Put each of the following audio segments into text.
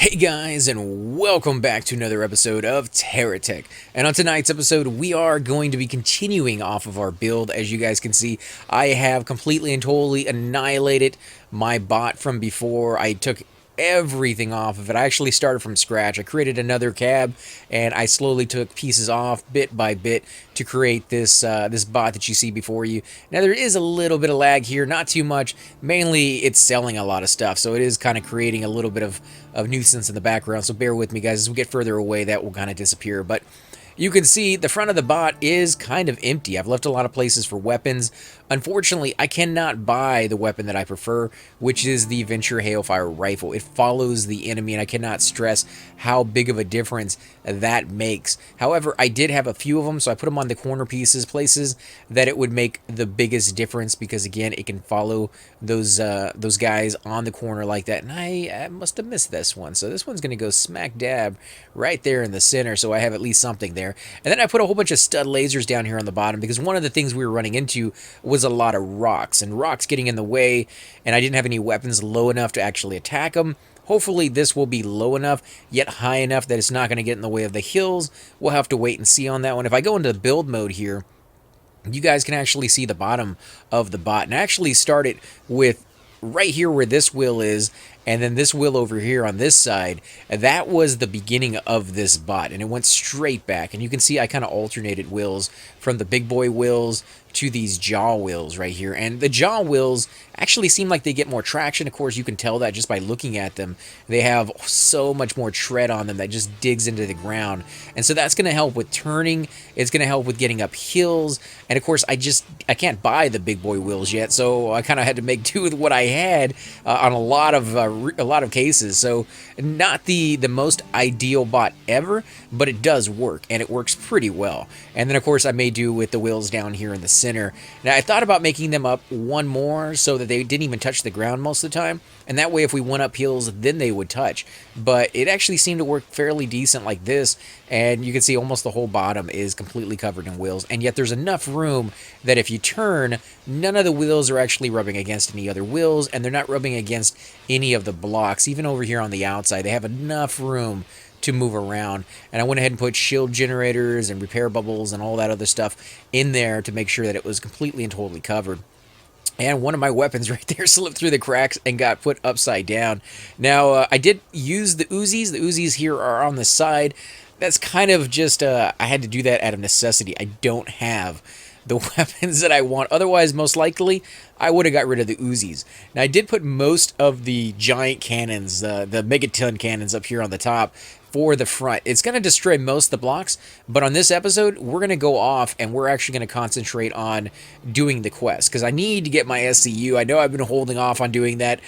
Hey guys, and welcome back to another episode of TerraTech. And on tonight's episode, we are going to be continuing off of our build. As you guys can see, I have completely and totally annihilated my bot from before. I took everything off of it. I actually started from scratch. I created another cab, and I slowly took pieces off bit by bit to create this bot that you see before you. Now there is a little bit of lag here, not too much. Mainly, it's selling a lot of stuff, so it is kind of creating a little bit of nuisance in the background. So bear with me, guys. As we get further away, that will kind of disappear. But you can see the front of the bot is kind of empty. I've left a lot of places for weapons. Unfortunately, I cannot buy the weapon that I prefer, which is the Venture Hailfire Rifle. It follows the enemy, and I cannot stress how big of a difference that makes. However, I did have a few of them, so I put them on the corner pieces, places that it would make the biggest difference, because again, it can follow those guys on the corner like that. And I must have missed this one, so this one's going to go smack dab right there in the center, so I have at least something there. And then I put a whole bunch of stud lasers down here on the bottom, because one of the things we were running into was a lot of rocks, and rocks getting in the way, and I didn't have any weapons low enough to actually attack them. Hopefully this will be low enough, yet high enough that it's not going to get in the way of the hills. We'll have to wait and see on that one. If I go into build mode here, you guys can actually see the bottom of the bot, and I actually started with right here where this wheel is, and then this wheel over here on this side. That was the beginning of this bot, and it went straight back. And you can see I kind of alternated wheels from the big boy wheels to these jaw wheels right here. And the jaw wheels actually seem like they get more traction. Of course, you can tell that just by looking at them. They have so much more tread on them that just digs into the ground. And so that's going to help with turning. It's going to help with getting up hills. And of course, I can't buy the big boy wheels yet, so I kind of had to make do with what I had on a lot of cases. So not the most ideal bot ever, but it does work, and it works pretty well. And then of course I may do with the wheels down here in the center. Now I thought about making them up one more so that they didn't even touch the ground most of the time, and that way if we went up hills, then they would touch. But it actually seemed to work fairly decent like this, and you can see almost the whole bottom is completely covered in wheels, and yet there's enough room that if you turn, none of the wheels are actually rubbing against any other wheels, and they're not rubbing against any of the blocks. Even over here on the outside, they have enough room to move around. And I went ahead and put shield generators and repair bubbles and all that other stuff in there to make sure that it was completely and totally covered. And one of my weapons right there slipped through the cracks and got put upside down. Now, I did use the Uzis. The Uzis here are on the side. That's kind of just, I had to do that out of necessity. I don't have the weapons that I want. Otherwise, most likely, I would have got rid of the Uzis. Now, I did put most of the giant cannons, the megaton cannons up here on the top for the front. It's going to destroy most of the blocks, but on this episode, we're going to go off and we're actually going to concentrate on doing the quest, because I need to get my SCU. I know I've been holding off on doing that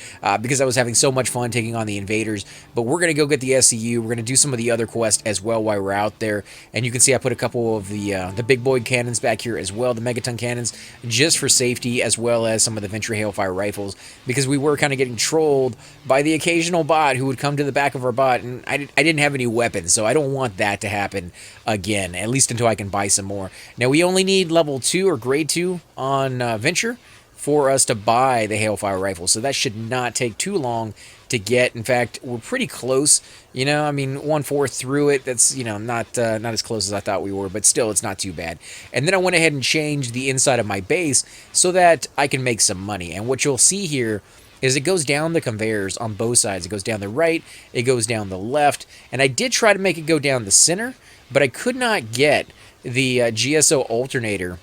because I was having so much fun taking on the invaders, but we're going to go get the SCU. We're going to do some of the other quests as well while we're out there, and you can see I put a couple of the big boy cannons back here as well, the megaton cannons, just for safety, as well as some of the Venture Hailfire rifles, because we were kind of getting trolled by the occasional bot who would come to the back of our bot, and I didn't have any weapons, so I don't want that to happen again, at least until I can buy some more. Now, we only need level 2 or grade 2 on Venture for us to buy the Hailfire rifle, so that should not take too long to get. In fact, we're pretty close, you know, I mean, 1/4 through it. That's, you know, not as close as I thought we were, but still, it's not too bad. And then I went ahead and changed the inside of my base so that I can make some money. And what you'll see here is it goes down the conveyors on both sides. It goes down the right, it goes down the left, and I did try to make it go down the center, but I could not get the GSO alternator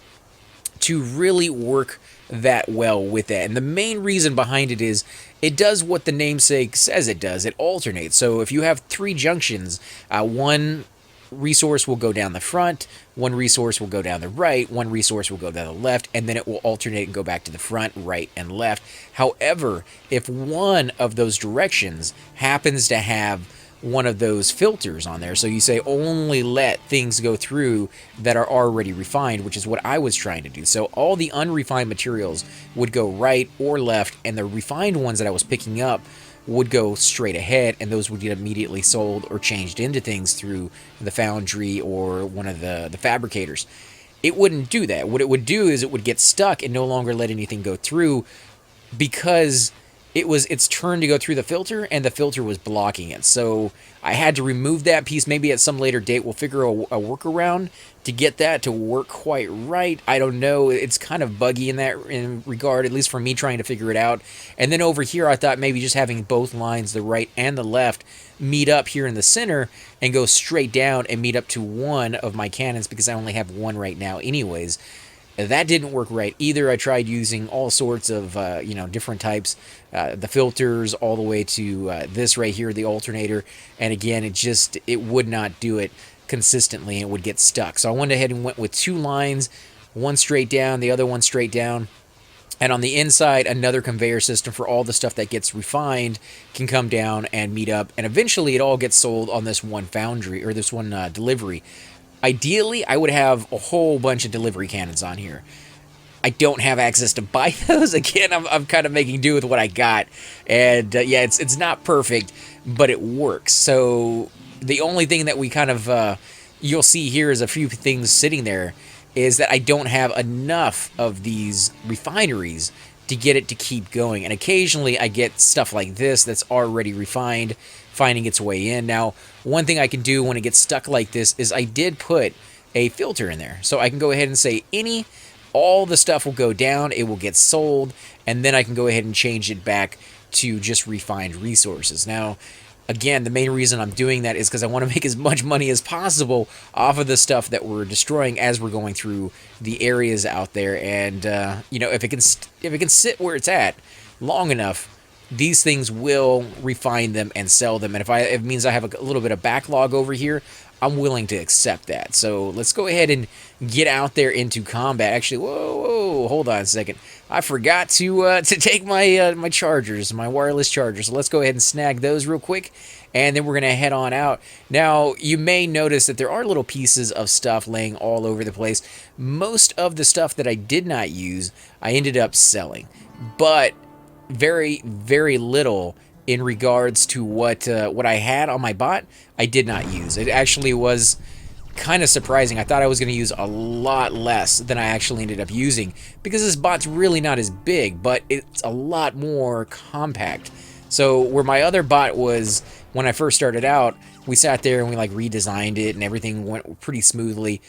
to really work that well with that. And the main reason behind it is it does what the namesake says it does. It alternates. So if you have 3 junctions, one resource will go down the front, one resource will go down the right, one resource will go down the left, and then it will alternate and go back to the front, right, and left. However, if one of those directions happens to have one of those filters on there, so you say only let things go through that are already refined, which is what I was trying to do. So all the unrefined materials would go right or left, and the refined ones that I was picking up would go straight ahead, and those would get immediately sold or changed into things through the foundry or one of the fabricators. It wouldn't do that. What it would do is it would get stuck and no longer let anything go through, because was its turn to go through the filter, and the filter was blocking it. So I had to remove that piece. Maybe at some later date we'll figure a workaround to get that to work quite right. I don't know. It's kind of buggy in that regard, at least for me trying to figure it out. And then over here, I thought maybe just having both lines, the right and the left, meet up here in the center and go straight down and meet up to one of my cannons, because I only have one right now anyways. That didn't work right either. I tried using all sorts of, different types, the filters all the way to this right here, the alternator. And again, it would not do it consistently, and it would get stuck. So I went ahead and went with two lines, one straight down, the other one straight down. And on the inside, another conveyor system for all the stuff that gets refined can come down and meet up. And eventually it all gets sold on this one foundry, or this one delivery. Ideally, I would have a whole bunch of delivery cannons on here. I don't have access to buy those. Again, I'm kind of making do with what I got. And yeah, it's not perfect, but it works. So the only thing that we kind of, you'll see here is a few things sitting there, is that I don't have enough of these refineries to get it to keep going. And occasionally I get stuff like this that's already refined, finding its way in. Now, one thing I can do when it gets stuck like this is I did put a filter in there. So I can go ahead and say all the stuff will go down, it will get sold, and then I can go ahead and change it back to just refined resources. Now, again, the main reason I'm doing that is because I want to make as much money as possible off of the stuff that we're destroying as we're going through the areas out there. And if it can sit where it's at long enough, these things will refine them and sell them. And if it means I have a little bit of backlog over here, I'm willing to accept that. So let's go ahead and get out there into combat. Actually, whoa, hold on a second. I forgot to take my my chargers, my wireless chargers. So let's go ahead and snag those real quick, and then we're gonna head on out. Now, you may notice that there are little pieces of stuff laying all over the place. Most of the stuff that I did not use, I ended up selling, but very, very little in regards to what I had on my bot, I did not use. It actually was kind of surprising. I thought I was going to use a lot less than I actually ended up using, because this bot's really not as big, but it's a lot more compact. So where my other bot was, when I first started out, we sat there and we like redesigned it and everything went pretty smoothly.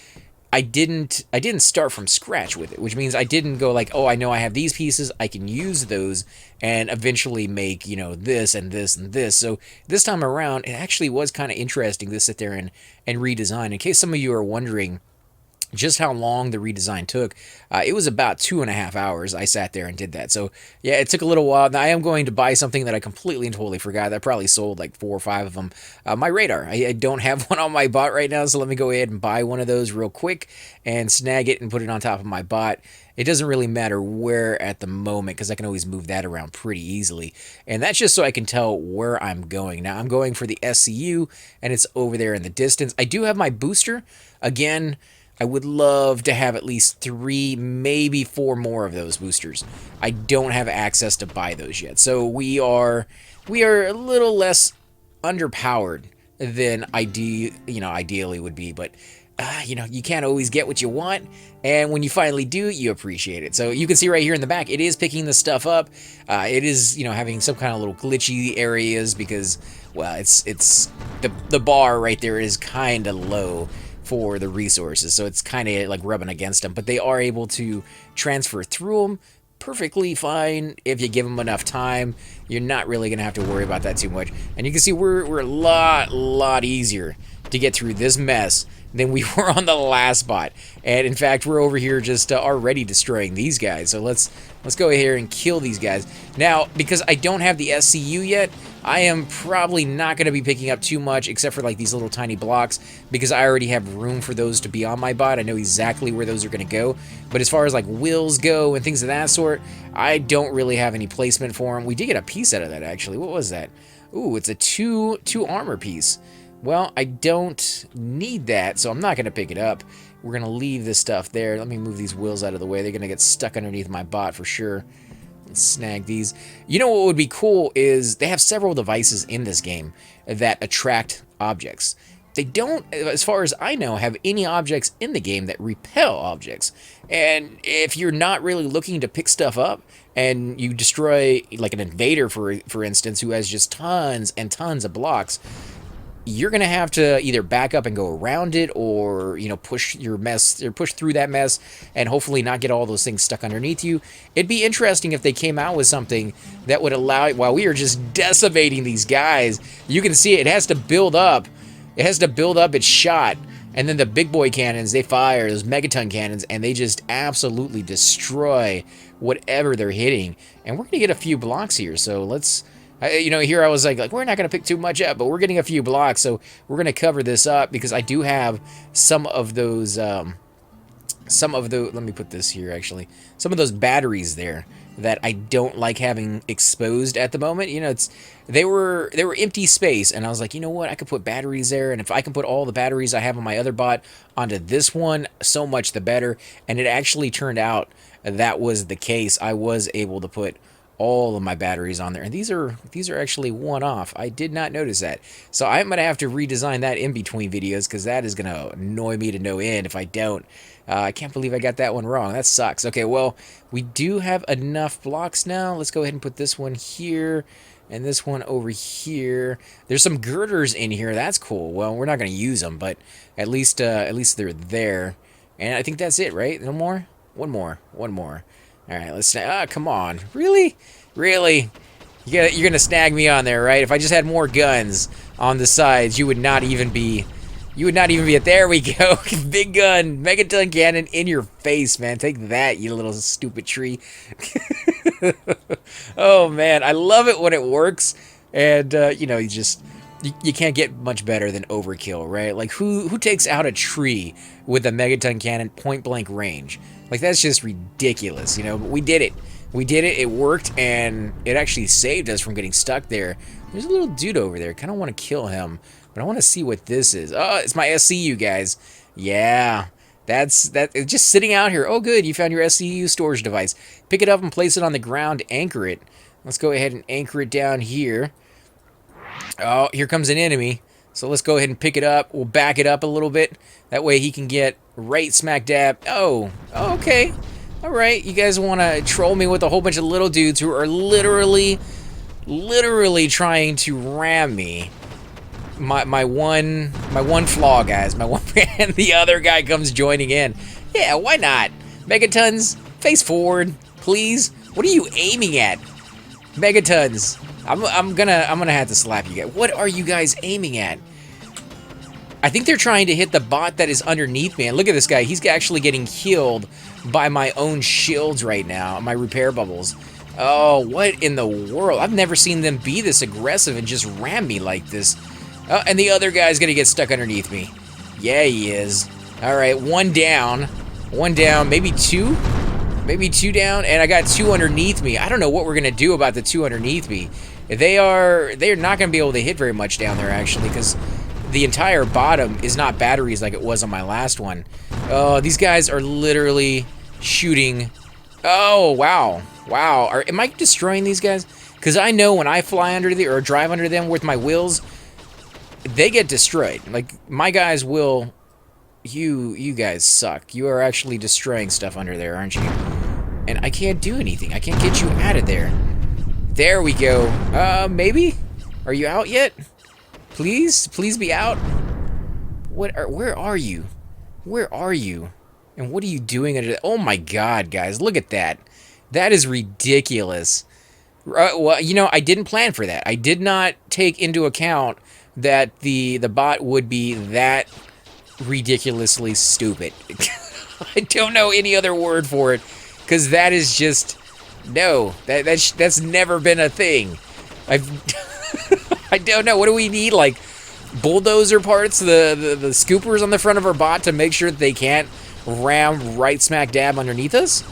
I didn't start from scratch with it, which means I didn't go like, oh, I know I have these pieces, I can use those and eventually make, this and this and this. So this time around, it actually was kind of interesting to sit there and redesign. In case some of you are wondering just how long the redesign took, it was about 2.5 hours I sat there and did that. So yeah, it took a little while. Now I am going to buy something that I completely and totally forgot. I probably sold like 4 or 5 of them. My radar. I don't have one on my bot right now, so let me go ahead and buy one of those real quick and snag it and put it on top of my bot. It doesn't really matter where at the moment, because I can always move that around pretty easily. And that's just so I can tell where I'm going. Now I'm going for the SCU, and it's over there in the distance. I do have my booster. Again, I would love to have at least 3, maybe 4 more of those boosters. I don't have access to buy those yet. So we are a little less underpowered than ideally would be, but you can't always get what you want, and when you finally do, you appreciate it. So you can see right here in the back, it is picking the stuff up. It is, having some kind of little glitchy areas because, well, it's the bar right there is kind of low for the resources, so it's kind of like rubbing against them, but they are able to transfer through them perfectly fine if you give them enough time. You're not really gonna have to worry about that too much. And you can see we're a lot easier to get through this mess than we were on the last bot. And in fact, we're over here just already destroying these guys. So let's go here and kill these guys. Now, because I don't have the SCU yet, I am probably not going to be picking up too much except for like these little tiny blocks, because I already have room for those to be on my bot. I know exactly where those are going to go. But as far as like wheels go and things of that sort, I don't really have any placement for them. We did get a piece out of that, actually. What was that? Ooh, it's a two armor piece. Well, I don't need that, so I'm not going to pick it up. We're going to leave this stuff there. Let me move these wheels out of the way. They're going to get stuck underneath my bot for sure. Let's snag these. You know what would be cool is they have several devices in this game that attract objects. they don't, as far as I know, have any objects in the game that repel objects. And if you're not really looking to pick stuff up and you destroy, like an invader, for instance, who has just tons and tons of blocks, you're going to have to either back up and go around it, or, you know, push your mess, or push through that mess and hopefully not get all those things stuck underneath you. It'd be interesting if they came out with something that would allow it, while we are just decimating these guys, you can see it has to build up. It has to build up its shot, and then the big boy cannons, they fire those megaton cannons, and they just absolutely destroy whatever they're hitting. And we're going to get a few blocks here, so let's... you know, here I was like, we're not going to pick too much up, but we're getting a few blocks, so we're going to cover this up, because I do have some of those, let me put this here, actually, some of those batteries there that I don't like having exposed at the moment. You know, they were empty space, and I was like, you know what, I could put batteries there, and if I can put all the batteries I have on my other bot onto this one, so much the better. And it actually turned out that was the case. I was able to put all of my batteries on there, and these are actually one off. I did not notice that, so I'm gonna have to redesign that in between videos, because that is gonna annoy me to no end if I don't. I can't believe I got that one wrong. That sucks. Okay, well, we do have enough blocks now. Let's go ahead and put this one here and this one over here. There's some girders in here. That's cool. Well, we're not gonna use them, but at least they're there. And I think that's it, right? No more? One more. All right, let's come on. Really? You're gonna snag me on there, right? If I just had more guns on the sides, you would not even be at... There we go. Big gun, megaton cannon in your face, man. Take that, you little stupid tree. Oh man, I love it when it works. And you know, you can't get much better than overkill, right? Like, who takes out a tree with a megaton cannon point blank range? Like, that's just ridiculous, you know. But we did it. It worked, and it actually saved us from getting stuck there. There's a little dude over there. Kind of want to kill him, but I want to see what this is. Oh, it's my SCU, guys. Yeah, it's just sitting out here. Oh, good, you found your SCU storage device. Pick it up and place it on the ground. Anchor it. Let's go ahead and anchor it down here. Oh, here comes an enemy. So let's go ahead and pick it up. We'll back it up a little bit. That way he can get right smack dab. Oh, okay. All right. You guys want to troll me with a whole bunch of little dudes who are literally trying to ram me. My one flaw, guys. My one and the other guy comes joining in. Yeah, why not? Megatons, face forward, please. What are you aiming at? Megatons. I'm gonna have to slap you guys. What are you guys aiming at? I think they're trying to hit the bot that is underneath me. And look at this guy. He's actually getting killed by my own shields right now. My repair bubbles. Oh, what in the world? I've never seen them be this aggressive and just ram me like this. Oh, and the other guy's gonna get stuck underneath me. Yeah, he is. All right, one down, maybe two. Maybe two down, and I got two underneath me. I don't know what we're gonna do about the two underneath me. They're not gonna be able to hit very much down there, actually, because the entire bottom is not batteries like it was on my last one. Oh, these guys are literally shooting. Oh, wow. Am I destroying these guys? Because I know when I fly under or drive under them with my wheels, they get destroyed. Like, my guys will... You guys suck. You are actually destroying stuff under there, aren't you? And I can't do anything. I can't get you out of there. There we go. Maybe? Are you out yet? Please be out. Where are you? Where are you? And what are you doing under there? Oh my god, guys, look at that. That is ridiculous. Well, you know, I didn't plan for that. I did not take into account that the bot would be that ridiculously stupid. I don't know any other word for it, because that is just... No, that's never been a thing. I don't know. What do we need? Like bulldozer parts, the scoopers on the front of our bot to make sure that they can't ram right smack dab underneath us?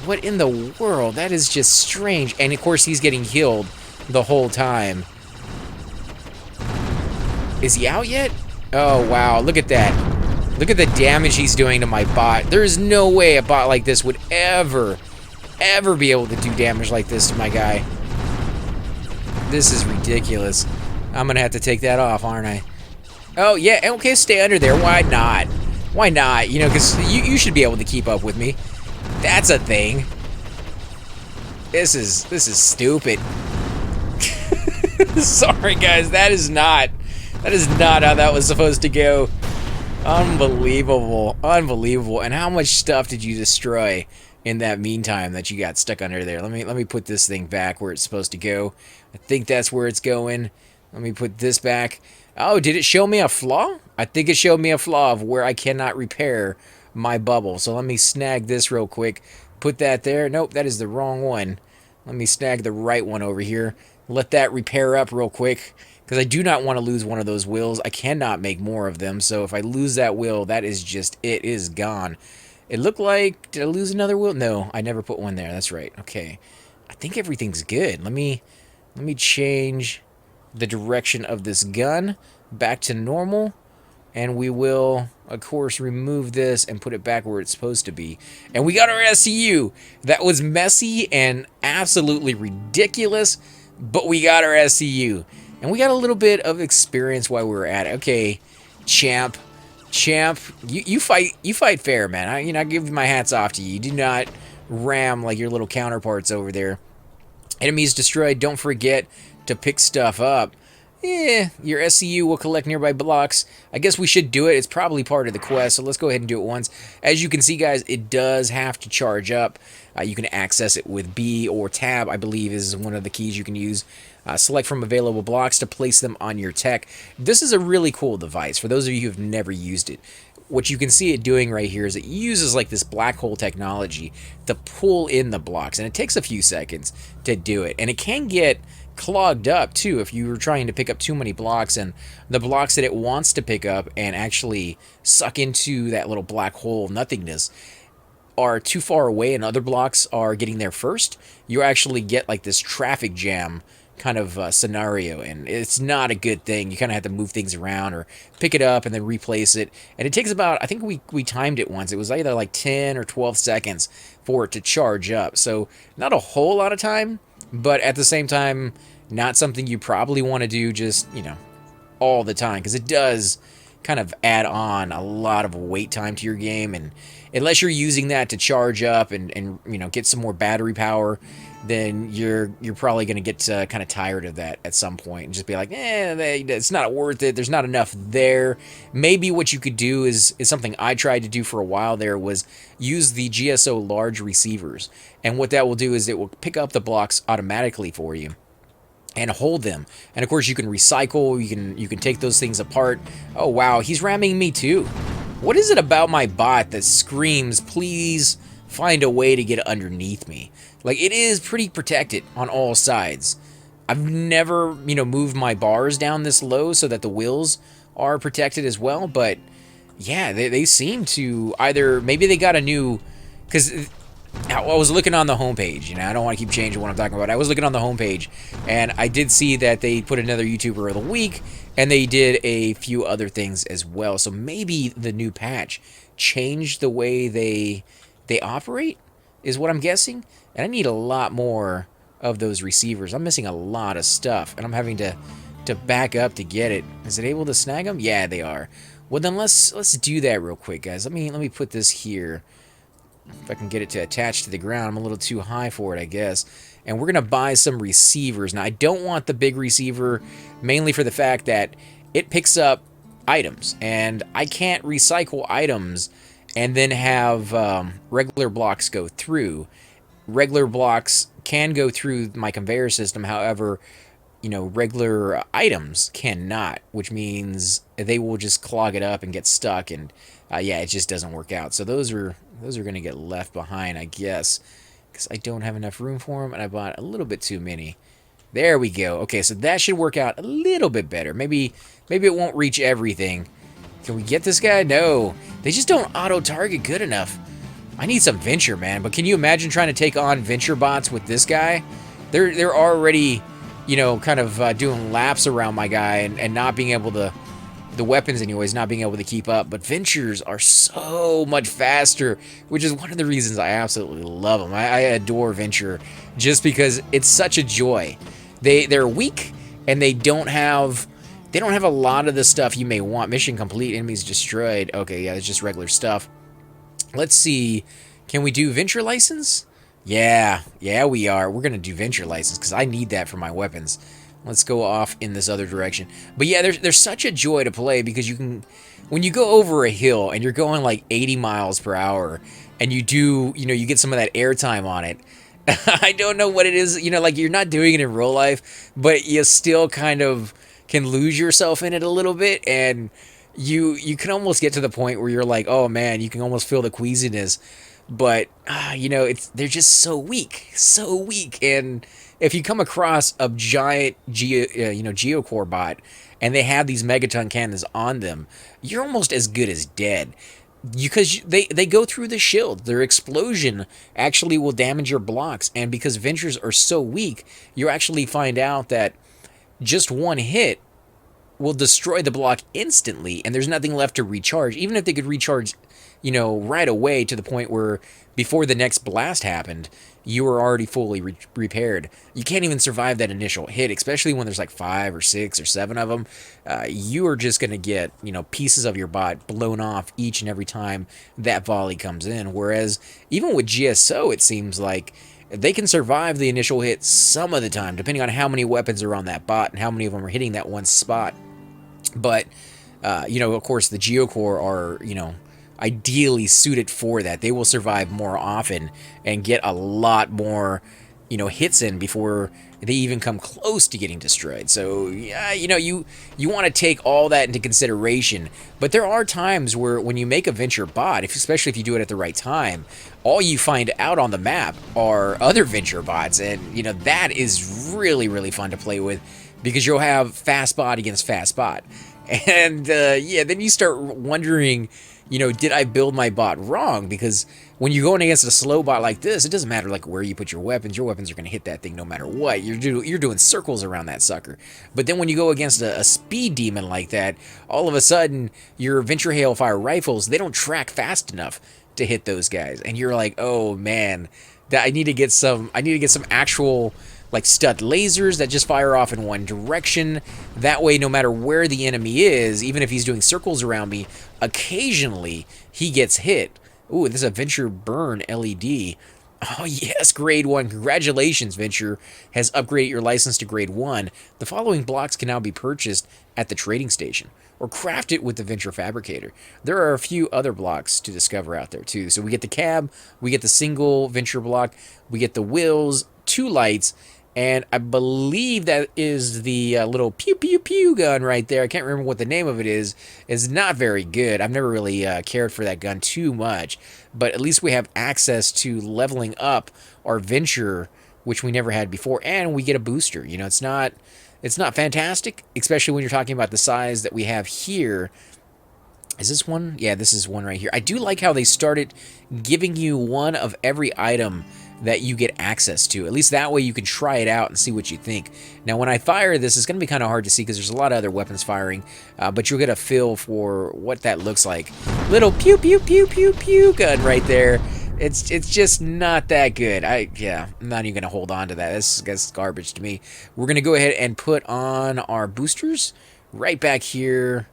What in the world? That is just strange. And of course he's getting killed the whole time. Is he out yet? Oh wow, look at that. Look at the damage he's doing to my bot. There is no way a bot like this would ever be able to do damage like this to my guy. This is ridiculous. I'm gonna have to take that off, aren't I? Oh, yeah, okay, stay under there. Why not? Why not? You know, because you should be able to keep up with me. That's a thing. This is stupid. Sorry, guys, that is not how that was supposed to go. Unbelievable. Unbelievable. And how much stuff did you destroy in that meantime that you got stuck under there? Let me put this thing back where it's supposed to go. I think that's where it's going. Let me put this back. Oh, did it show me a flaw? I think it showed me a flaw of where I cannot repair my bubble. So let me snag this real quick. Put that there. Nope, that is the wrong one. Let me snag the right one over here. Let that repair up real quick, because I do not want to lose one of those wheels. I cannot make more of them, so if I lose that wheel, that is just, it is gone. It looked like, did I lose another wheel? No, I never put one there. That's right. Okay. I think everything's good. Let me change the direction of this gun back to normal, and we will, of course, remove this and put it back where it's supposed to be. And we got our SCU. That was messy and absolutely ridiculous, but we got our SCU. And we got a little bit of experience while we were at it. Okay, champ, you fight fair, man. I give my hats off to you. You do not ram like your little counterparts over there. Enemies destroyed. Don't forget to pick stuff up. Your SCU will collect nearby blocks. I guess we should do it. It's probably part of the quest, so let's go ahead and do it once. As you can see, guys, it does have to charge up. You can access it with B or Tab, I believe, is one of the keys you can use. Select from available blocks to place them on your tech. This is a really cool device for those of you who have never used it. What you can see it doing right here is it uses like this black hole technology to pull in the blocks, and it takes a few seconds to do it. And it can get clogged up too if you were trying to pick up too many blocks, and the blocks that it wants to pick up and actually suck into that little black hole nothingness are too far away and other blocks are getting there first. You actually get like this traffic jam kind of scenario, and it's not a good thing. You kind of have to move things around or pick it up and then replace it, and it takes about, I think we timed it once, it was either like 10 or 12 seconds for it to charge up. So not a whole lot of time, but at the same time not something you probably want to do just, you know, all the time, because it does kind of add on a lot of wait time to your game. And unless you're using that to charge up and you know, get some more battery power, then you're probably going to get kind of tired of that at some point and just be like, it's not worth it. There's not enough there. Maybe what you could do is something I tried to do for a while there, was use the GSO large receivers. And what that will do is it will pick up the blocks automatically for you and hold them. And of course you can recycle, you can take those things apart. Oh wow, he's ramming me too. What is it about my bot that screams, please find a way to get underneath me? Like, it is pretty protected on all sides. I've never, you know, moved my bars down this low so that the wheels are protected as well, but yeah, they seem to either, maybe they got a new, because I was looking on the homepage, you know, I don't want to keep changing what I'm talking about. I was looking on the homepage, and I did see that they put another YouTuber of the week, and they did a few other things as well. So maybe the new patch changed the way they operate, is what I'm guessing. And I need a lot more of those receivers. I'm missing a lot of stuff, and I'm having to back up to get it. Is it able to snag them? Yeah, they are. Well, then let's do that real quick, guys. Let me put this here. If I can get it to attach to the ground. I'm a little too high for it, I guess. And we're going to buy some receivers. Now, I don't want the big receiver, mainly for the fact that it picks up items. And I can't recycle items and then have regular blocks go through. Regular blocks can go through my conveyor system. However, you know, regular items cannot, which means they will just clog it up and get stuck. And yeah, it just doesn't work out. So those are going to get left behind, I guess, because I don't have enough room for them, and I bought a little bit too many. There we go. Okay, so that should work out a little bit better. Maybe it won't reach everything. Can we get this guy? No, they just don't auto-target good enough. I need some Venture, man. But can you imagine trying to take on Venture bots with this guy? They're already, you know, kind of doing laps around my guy and not being able to, the weapons anyways, not being able to keep up. But Ventures are so much faster, which is one of the reasons I absolutely love them. I adore Venture just because it's such a joy. They're weak, and they don't have They don't have a lot of the stuff you may want. Mission complete, enemies destroyed. Okay, yeah, it's just regular stuff. Let's see. Can we do venture license? Yeah, we are. We're going to do venture license because I need that for my weapons. Let's go off in this other direction. But yeah, there's such a joy to play because you can, when you go over a hill and you're going like 80 miles per hour and you do, you get some of that airtime on it. I don't know what it is, like you're not doing it in real life, but you still kind of can lose yourself in it a little bit, and you can almost get to the point where you're like, oh man, you can almost feel the queasiness, but they're just so weak, and if you come across a giant geocore bot and they have these megaton cannons on them, you're almost as good as dead. Because they go through the shield. Their explosion actually will damage your blocks, and because ventures are so weak, you actually find out that just one hit will destroy the block instantly, and there's nothing left to recharge. Even if they could recharge, right away to the point where before the next blast happened, you were already fully repaired. You can't even survive that initial hit, especially when there's like 5 or 6 or 7 of them. You are just going to get, pieces of your bot blown off each and every time that volley comes in. Whereas even with GSO, it seems like they can survive the initial hit some of the time, depending on how many weapons are on that bot and how many of them are hitting that one spot. But, of course, the Geocore are, ideally suited for that. They will survive more often and get a lot more, hits in before they even come close to getting destroyed. So, yeah, you want to take all that into consideration. But there are times where when you make a venture bot, especially if you do it at the right time, all you find out on the map are other venture bots. And, that is really, really fun to play with because you'll have fast bot against fast bot. And, then you start wondering, did I build my bot wrong? Because when you're going against a slow bot like this, it doesn't matter like where you put your weapons. Your weapons are going to hit that thing no matter what. You're doing circles around that sucker. But then when you go against a speed demon like that, all of a sudden your venture hailfire rifles, they don't track fast enough to hit those guys, and you're like, oh man, I need to get some actual like stud lasers that just fire off in one direction. That way, no matter where the enemy is, even if he's doing circles around me, occasionally he gets hit. Ooh, this is a Venture Burn LED. Oh yes, grade 1. Congratulations, Venture has upgraded your license to grade 1. The following blocks can now be purchased at the trading station or crafted with the Venture Fabricator. There are a few other blocks to discover out there too. So we get the cab, we get the single Venture block, we get the wheels, 2 lights, and I believe that is the little pew pew pew gun right there. I can't remember what the name of it is. It's not very good. I've never really cared for that gun too much. But at least we have access to leveling up our Venture, which we never had before. And we get a booster. It's not fantastic, especially when you're talking about the size that we have here. Is this one? Yeah, this is one right here. I do like how they started giving you one of every item that you get access to. At least that way you can try it out and see what you think. Now, when I fire this, it's going to be kind of hard to see because there's a lot of other weapons firing, but you'll get a feel for what that looks like. Little pew pew pew pew pew gun right there. It's just not that good. I'm not even going to hold on to that. That's garbage to me. We're going to go ahead and put on our boosters right back here.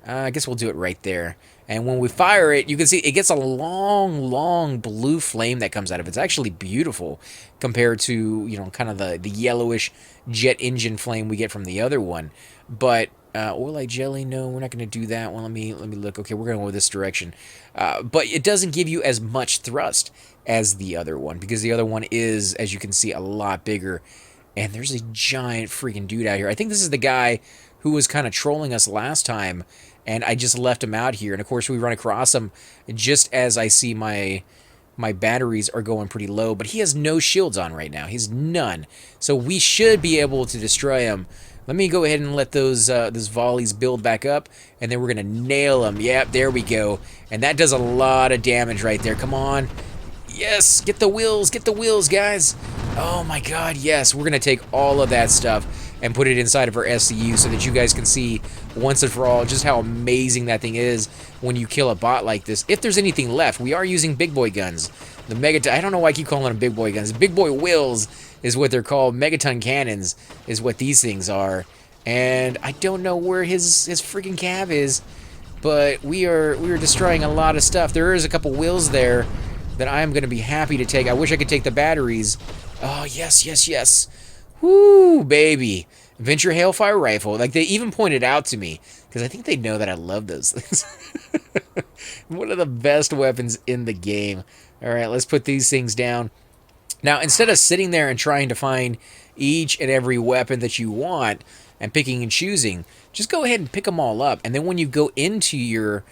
I guess we'll do it right there. And when we fire it, you can see it gets a long, long blue flame that comes out of it. It's actually beautiful compared to, kind of the yellowish jet engine flame we get from the other one. But oil-like jelly, no, we're not going to do that one. Let me look. Okay, we're going to go this direction. But it doesn't give you as much thrust as the other one because the other one is, as you can see, a lot bigger. And there's a giant freaking dude out here. I think this is the guy who was kind of trolling us last time, and I just left him out here. And of course we run across him just as I see my batteries are going pretty low, but he has no shields on right now. He's none. So we should be able to destroy him. Let me go ahead and let those volleys build back up, and then we're going to nail him. Yep, there we go. And that does a lot of damage right there. Come on. Yes, get the wheels, guys. Oh my god, yes. We're going to take all of that stuff and put it inside of our SCU so that you guys can see once and for all just how amazing that thing is when you kill a bot like this. If there's anything left, we are using big boy guns. The Megaton, I don't know why I keep calling them big boy guns. Big boy wills is what they're called. Megaton cannons is what these things are. and I don't know where his freaking cab is, but we are destroying a lot of stuff. There is a couple wheels there that I am going to be happy to take. I wish I could take the batteries. Oh, yes, yes, yes. Woo, baby. Venture Hailfire Rifle. Like, they even pointed out to me, because I think they know that I love those things. One of the best weapons in the game. All right, let's put these things down. Now, instead of sitting there and trying to find each and every weapon that you want and picking and choosing, just go ahead and pick them all up. And then when you go into your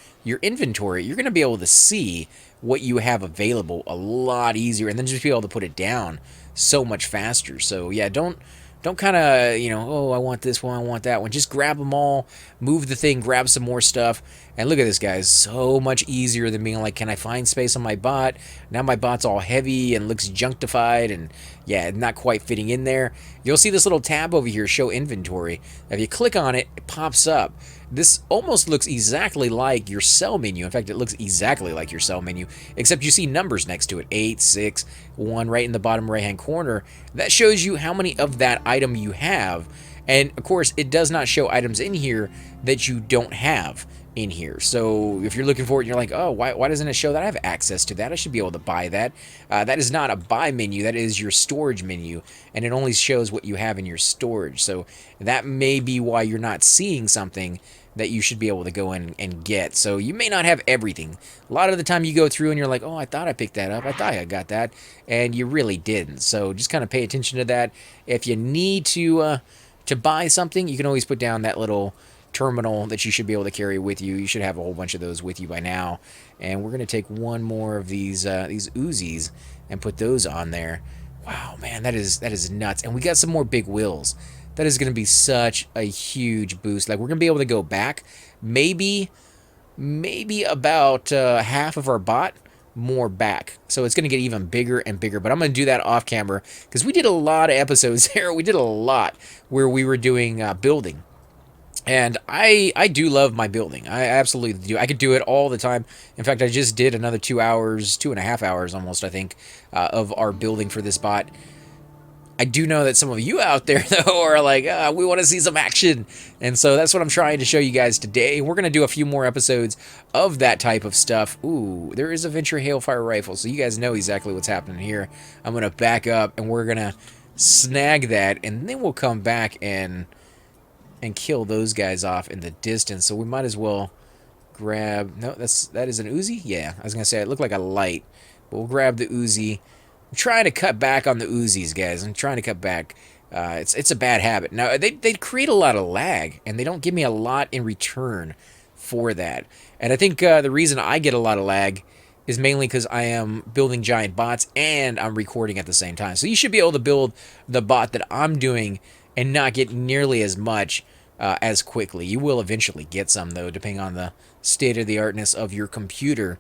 inventory, you're going to be able to see what you have available a lot easier, and then just be able to put it down so much faster. So yeah, don't kind of, oh, I want this one, I want that one. Just grab them all, move the thing, grab some more stuff. And look at this, guys. So much easier than being like, can I find space on my bot? Now my bot's all heavy and looks junctified and, yeah, not quite fitting in there. You'll see this little tab over here, Show Inventory. If you click on it, it pops up. This almost looks exactly like your cell menu. In fact, it looks exactly like your cell menu, except you see numbers next to it, 8, 6, 1, right in the bottom right-hand corner. That shows you how many of that item you have. And, of course, it does not show items in here that you don't have in here. So if you're looking for it and you're like, oh, why doesn't it show that I have access to that? I should be able to buy that. That is not a buy menu. That is your storage menu, and it only shows what you have in your storage. So that may be why you're not seeing something that you should be able to go in and get. So you may not have everything. A lot of the time you go through and you're like, oh, I thought I picked that up. I thought I got that. And you really didn't. So just kind of pay attention to that. If you need to buy something, you can always put down that little terminal that you should be able to carry with you. You should have a whole bunch of those with you by now. And we're going to take one more of these Uzis and put those on there. Wow, man, that is nuts. And we got some more big wheels. That is going to be such a huge boost. Like, we're going to be able to go back maybe about half of our bot more back. So it's going to get even bigger and bigger. But I'm going to do that off camera because we did a lot of episodes there. We did a lot where we were doing building. And I do love my building. I absolutely do. I could do it all the time. In fact, I just did another 2 hours, 2.5 hours almost, I think, of our building for this bot. I do know that some of you out there, though, are like, we want to see some action. And so that's what I'm trying to show you guys today. We're going to do a few more episodes of that type of stuff. Ooh, there is a Venture Hailfire Rifle, so you guys know exactly what's happening here. I'm going to back up, and we're going to snag that, and then we'll come back and kill those guys off in the distance. So we might as well grab... No, that is an Uzi? Yeah, I was going to say, it looked like a light. But we'll grab the Uzi. I'm trying to cut back on the Uzis, guys. I'm trying to cut back. It's a bad habit. Now, they create a lot of lag, and they don't give me a lot in return for that. And I think the reason I get a lot of lag is mainly because I am building giant bots and I'm recording at the same time. So you should be able to build the bot that I'm doing and not get nearly as much as quickly. You will eventually get some, though, depending on the state-of-the-artness of your computer.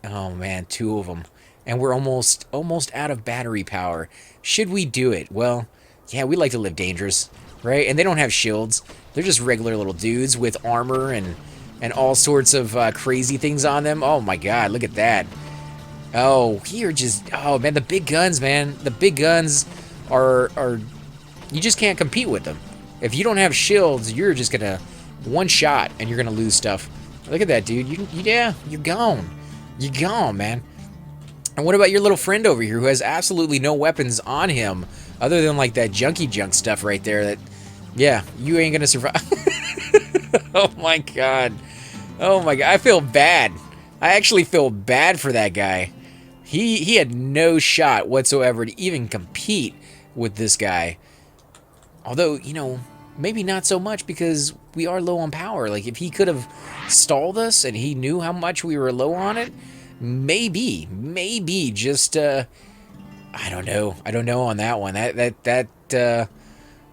Oh, man, 2 of them. And we're almost out of battery power. Should we do it? Well, yeah, we like to live dangerous, right? And they don't have shields. They're just regular little dudes with armor and all sorts of crazy things on them. Oh, my God, look at that. Oh, you're just... Oh, man, the big guns, man. The big guns are... You just can't compete with them. If you don't have shields, you're just going to... One shot, and you're going to lose stuff. Look at that, dude. Yeah, you're gone. You're gone, man. And what about your little friend over here who has absolutely no weapons on him other than like that junky junk stuff right there that, yeah, you ain't gonna survive. Oh my God. Oh my God. I feel bad. I actually feel bad for that guy. He had no shot whatsoever to even compete with this guy. Although, maybe not so much because we are low on power. Like, if he could have stalled us and he knew how much we were low on it, maybe just I don't know on that one.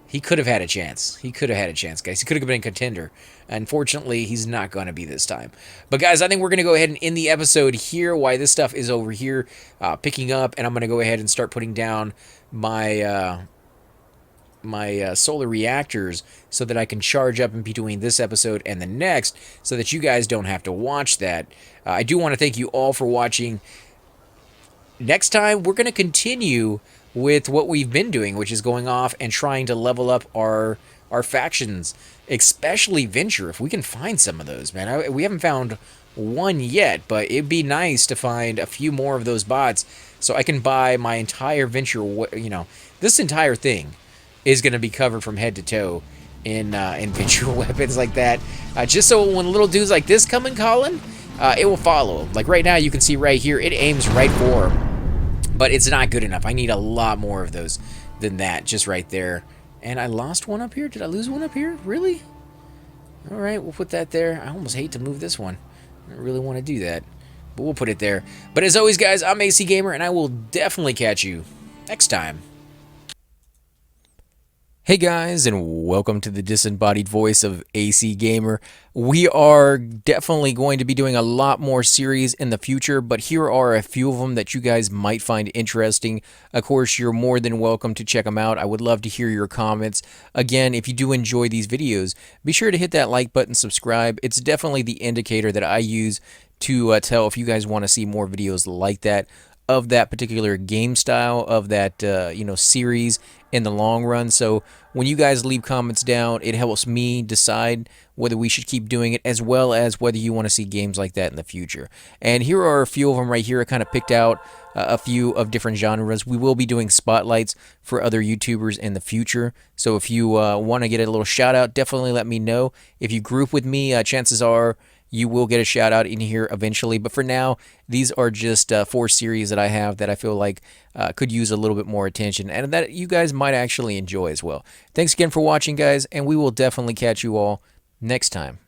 He could have had a chance. Guys. He could have been a contender. Unfortunately, he's not going to be this time. But guys, I think we're going to go ahead and end the episode here. Why this stuff is over here picking up, and I'm going to go ahead and start putting down my solar reactors so that I can charge up in between this episode and the next so that you guys don't have to watch that. I do want to thank you all for watching. Next time, we're going to continue with what we've been doing, which is going off and trying to level up our our factions, especially Venture, if we can find some of those, man. We haven't found one yet, but it'd be nice to find a few more of those bots so I can buy my entire Venture, this entire thing is going to be covered from head to toe in Venture weapons like that. Just so when little dudes like this come and calling, it will follow. Like right now, you can see right here, it aims right for him. But it's not good enough. I need a lot more of those than that, just right there. And I lost one up here. Did I lose one up here? Really? All right, we'll put that there. I almost hate to move this one. I don't really want to do that. But we'll put it there. But as always, guys, I'm AC Gamer, and I will definitely catch you next time. Hey guys, and welcome to the disembodied voice of AC Gamer. We are definitely going to be doing a lot more series in the future, but here are a few of them that you guys might find interesting. Of course, you're more than welcome to check them out. I would love to hear your comments. Again, if you do enjoy these videos, be sure to hit that like button, subscribe. It's definitely the indicator that I use to tell if you guys want to see more videos like that, of that particular game style, of that series in the long run. So when you guys leave comments down, it helps me decide whether we should keep doing it, as well as whether you want to see games like that in the future. And here are a few of them right here. I kind of picked out a few of different genres. We will be doing spotlights for other YouTubers in the future. So if you want to get a little shout out, definitely let me know. If you group with me, chances are you will get a shout out in here eventually. But for now, these are just 4 series that I have that I feel like could use a little bit more attention and that you guys might actually enjoy as well. Thanks again for watching, guys, and we will definitely catch you all next time.